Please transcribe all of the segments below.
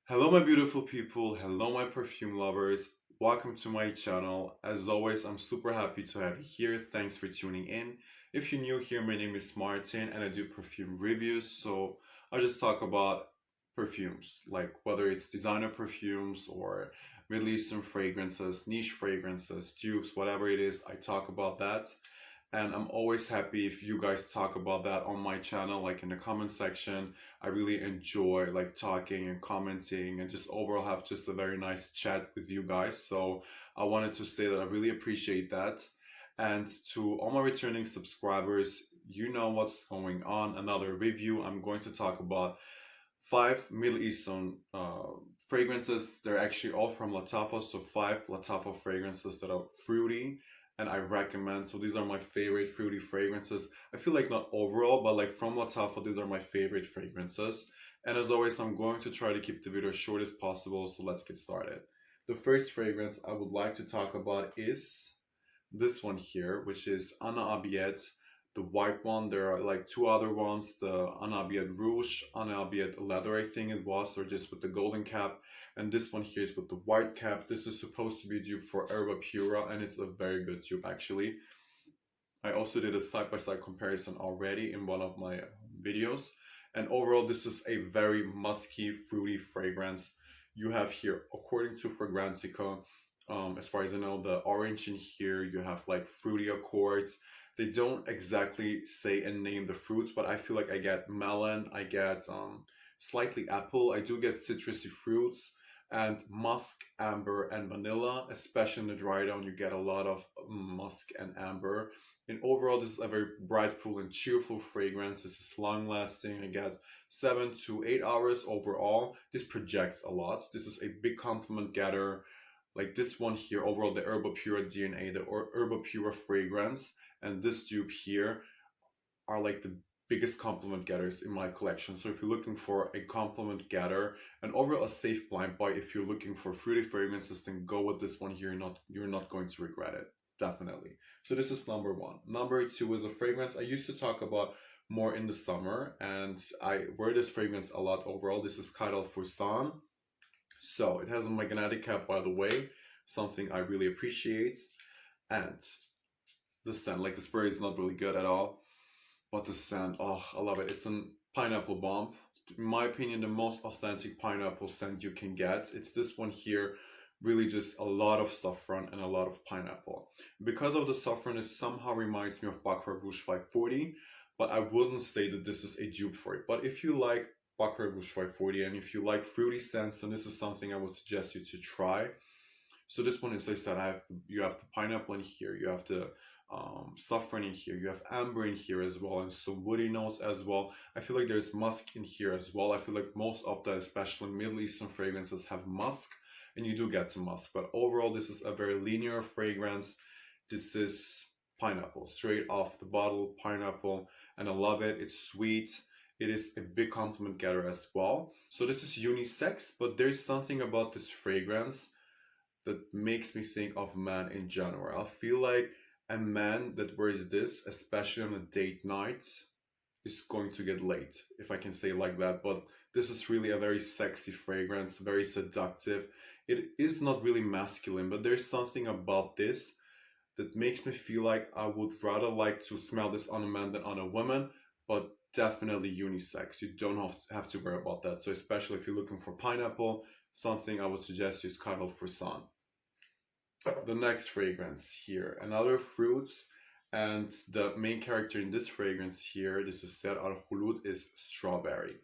Hello, my beautiful people. Hello, my perfume lovers. Welcome to my channel. As always, I'm super happy to have you here. Thanks for tuning in. If you're new here, my name is Martin and I do perfume reviews. So I'll just talk about perfumes, like whether it's designer perfumes or Middle Eastern fragrances, niche fragrances, dupes, whatever it is, I talk about that. And I'm always happy if you guys talk about that on my channel, like in the comment section. I really enjoy like talking and commenting and just overall have just a very nice chat with you guys. So I wanted to say that I really appreciate that. And to all my returning subscribers, you know what's going on. Another review. I'm going to talk about five Middle Eastern fragrances. They're actually all from Lattafa, so five Lattafa fragrances that are fruity and I recommend. So these are my favorite fruity fragrances. I feel like not overall, but like from Lattafa, these are my favorite fragrances. And as always, I'm going to try to keep the video as short as possible, so let's get started. The first fragrance I would like to talk about is this one here, which is Ana Abiyedh, the white one. There are like two other ones, the Ana Abiyedh Rouge, Ana Abiyedh Leather, I think it was, or just with the golden cap. And this one here is with the white cap. This is supposed to be a dupe for Herba Pura, and it's a very good dupe actually. I also did a side-by-side comparison already in one of my videos. And overall, this is a very musky, fruity fragrance. You have here, according to Fragrantica, as far as I know, the orange in here, you have like fruity accords. They don't exactly say and name the fruits, but I feel like I get melon, I get slightly apple, I do get citrusy fruits, and musk, amber, and vanilla. Especially in the dry down, you get a lot of musk and amber. And overall, this is a very brightful and cheerful fragrance. This is long lasting. I get 7 to 8 hours overall. This projects a lot. This is a big compliment getter. Like this one here, overall, the Herba Pura DNA, the Herba Pura fragrance, and this dupe here are like the biggest compliment getters in my collection. So if you're looking for a compliment getter and overall a safe blind buy, if you're looking for fruity fragrances, then go with this one here. You're not going to regret it. Definitely. So this is number one. Number two is a fragrance I used to talk about more in the summer, and I wear this fragrance a lot overall. This is Qaed Al Fursan. So it has a magnetic cap, by the way, something I really appreciate. And the scent, like the spray is not really good at all, but the scent, oh, I love it. It's a pineapple bomb. In my opinion, the most authentic pineapple scent you can get. It's this one here, really just a lot of saffron and a lot of pineapple. Because of the saffron, it somehow reminds me of Baccarat Rouge 540, but I wouldn't say that this is a dupe for it. But if you like Baccarat Rouge 540 and if you like fruity scents, then this is something I would suggest you to try. So this one, as I said, you have the pineapple in here, you have the saffron in here, you have amber in here as well, and some woody notes as well. I feel like there's musk in here as well. I feel like most of the, especially Middle Eastern fragrances, have musk, and you do get some musk. But overall, this is a very linear fragrance. This is pineapple, straight off the bottle, pineapple, and I love it. It's sweet. It is a big compliment getter as well. So this is unisex, but there's something about this fragrance that makes me think of man in general. I feel like a man that wears this, especially on a date night, is going to get late, if I can say it like that. But this is really a very sexy fragrance, very seductive. It is not really masculine, but there's something about this that makes me feel like I would rather like to smell this on a man than on a woman, but definitely unisex. You don't have to worry about that. So especially if you're looking for pineapple, something I would suggest is Qaed Al Fursan. The next fragrance here, another fruit, and the main character in this fragrance here, this is Said Al Khulood, is strawberry.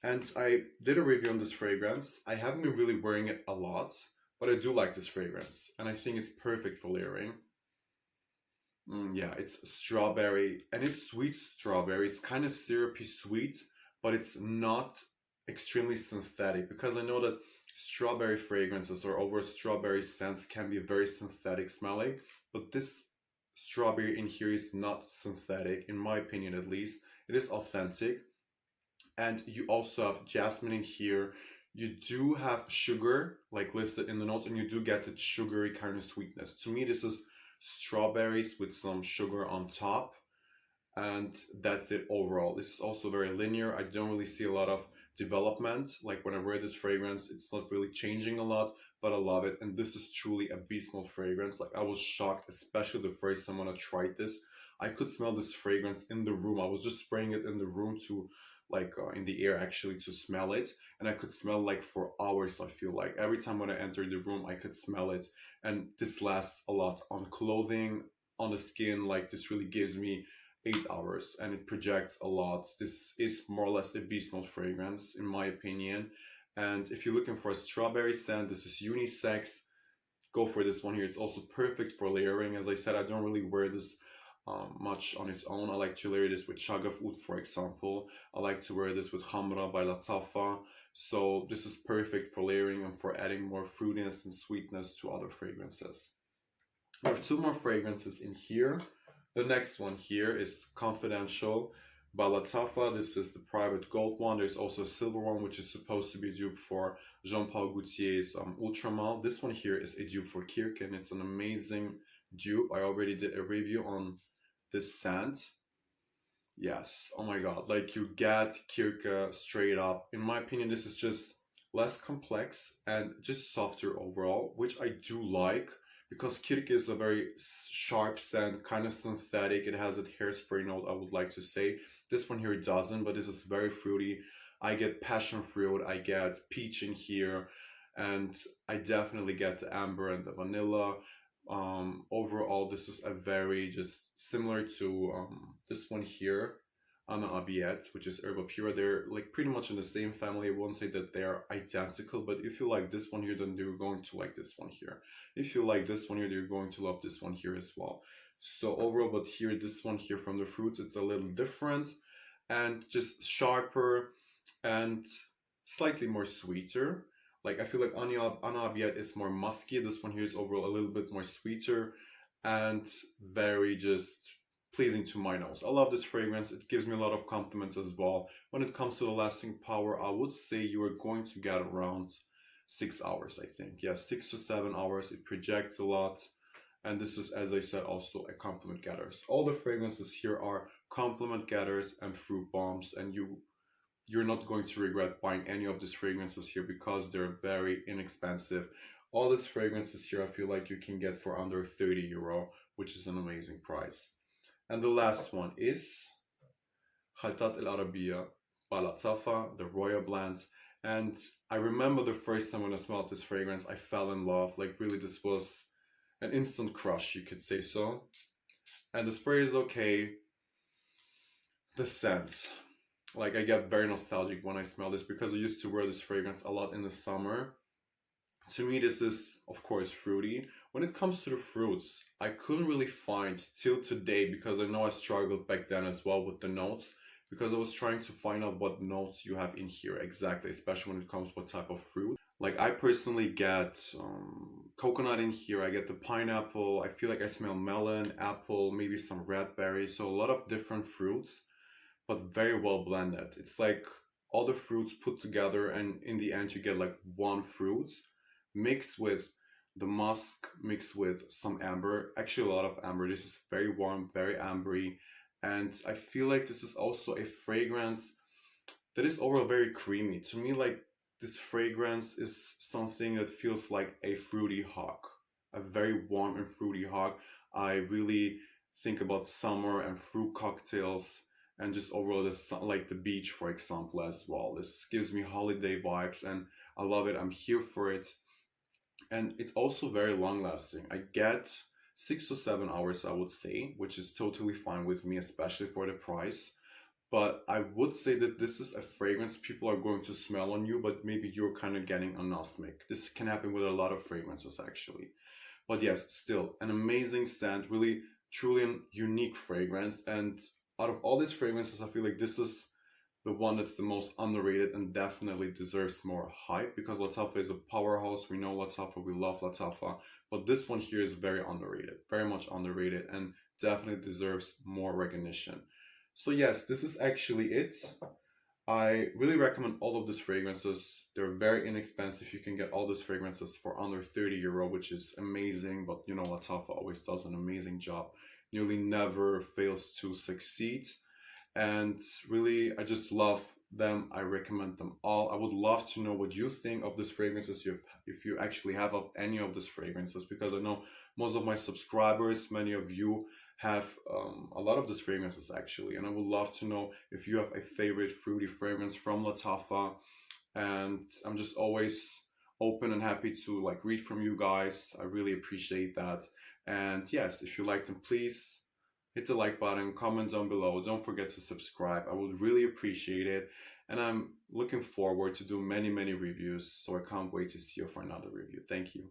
And I did a review on this fragrance. I haven't been really wearing it a lot, but I do like this fragrance, and I think it's perfect for layering. Yeah, it's strawberry, and it's sweet strawberry. It's kind of syrupy sweet, but it's not extremely synthetic, because I know that strawberry fragrances or over strawberry scents can be very synthetic smelling, but this strawberry in here is not synthetic, in my opinion at least. It is authentic, and you also have jasmine in here. You do have sugar like listed in the notes, and you do get the sugary kind of sweetness. To me, this is strawberries with some sugar on top, and that's it overall. This is also very linear. I don't really see a lot of development. Like when I wear this fragrance, it's not really changing a lot, but I love it. And this is truly a beast mode fragrance. Like I was shocked, especially the first time when I tried this. I could smell this fragrance in the room. I was just spraying it in the room to like in the air actually to smell it, and I could smell like for hours. I feel like every time when I entered the room I could smell it, and this lasts a lot on clothing, on the skin. Like this really gives me 8 hours and it projects a lot. This is more or less a beast mode fragrance in my opinion. And if you're looking for a strawberry scent, this is unisex. Go for this one here. It's also perfect for layering. As I said, I don't really wear this much on its own. I like to layer this with Shagaf Oud, for example. I like to wear this with Hamra by Lattafa. So this is perfect for layering and for adding more fruitiness and sweetness to other fragrances. I have two more fragrances in here. The next one here is Confidential by Lattafa. This is the private gold one. There's also a silver one, which is supposed to be a dupe for Jean-Paul Gaultier's Ultramal. This one here is a dupe for Kirk, and it's an amazing dupe. I already did a review on this scent. Yes, oh my god, like you get Kirka straight up. In my opinion, this is just less complex and just softer overall, which I do like because Kirka is a very sharp scent, kind of synthetic. It has a hairspray note, I would like to say. This one here doesn't, but this is very fruity. I get passion fruit, I get peach in here, and I definitely get the amber and the vanilla. Overall, this is a very just similar to this one here, Abiyedh, which is Herba Pura. They're like pretty much in the same family. I won't say that they're identical, but if you like this one here, then you're going to like this one here. If you like this one here, you're going to love this one here as well. So overall, but here, this one here from the fruits, it's a little different and just sharper and slightly more sweeter. Like I feel like Ana Abiyedh is more musky. This one here is overall a little bit more sweeter and very just pleasing to my nose. I love this fragrance. It gives me a lot of compliments as well. When it comes to the lasting power, I would say you are going to get around 6 hours, I think. Yeah, 6 to 7 hours. It projects a lot. And this is, as I said, also a compliment getter. So all the fragrances here are compliment getters and fruit bombs, and you're not going to regret buying any of these fragrances here because they're very inexpensive. All these fragrances here, I feel like you can get for under 30 euro, which is an amazing price. And the last one is Khaltaat Al Arabia by Lattafa, the Royal Blend. And I remember the first time when I smelled this fragrance, I fell in love. Like really, this was an instant crush, you could say so. And the spray is okay. The scent. Like I get very nostalgic when I smell this because I used to wear this fragrance a lot in the summer. To me, this is of course fruity. When it comes to the fruits, I couldn't really find till today, because I know I struggled back then as well with the notes, because I was trying to find out what notes you have in here exactly, especially when it comes to what type of fruit. Like I personally get coconut in here, I get the pineapple, I feel like I smell melon, apple, maybe some red berry, so a lot of different fruits, but very well blended. It's like all the fruits put together, and in the end you get like one fruit mixed with the musk, mixed with some amber, actually a lot of amber. This is very warm, very ambery, and I feel like this is also a fragrance that is overall very creamy. To me, like this fragrance is something that feels like a fruity hug, a very warm and fruity hug. I really think about summer and fruit cocktails, and just overall this, like the beach for example as well. This gives me holiday vibes and I love it. I'm here for it. And it's also very long lasting. I get 6 to 7 hours, I would say, which is totally fine with me, especially for the price. But I would say that this is a fragrance people are going to smell on you, but maybe you're kind of getting anosmic. This can happen with a lot of fragrances actually. But yes, still an amazing scent, really truly a unique fragrance. And out of all these fragrances, I feel like this is the one that's the most underrated and definitely deserves more hype, because Lattafa is a powerhouse. We know Lattafa, we love Lattafa, but this one here is very underrated, very much underrated, and definitely deserves more recognition. So yes, this is actually it. I really recommend all of these fragrances. They're very inexpensive. You can get all these fragrances for under 30 euro, which is amazing. But you know, Lattafa always does an amazing job. Nearly never fails to succeed. And really, I just love them. I recommend them all. I would love to know what you think of these fragrances, if you actually have of any of these fragrances, because I know most of my subscribers, many of you have a lot of these fragrances actually, and I would love to know if you have a favorite fruity fragrance from Lattafa. And I'm just always open and happy to like read from you guys. I really appreciate that. And yes, if you like them, please hit the like button, comment down below. Don't forget to subscribe. I would really appreciate it. And I'm looking forward to do many, many reviews. So I can't wait to see you for another review. Thank you.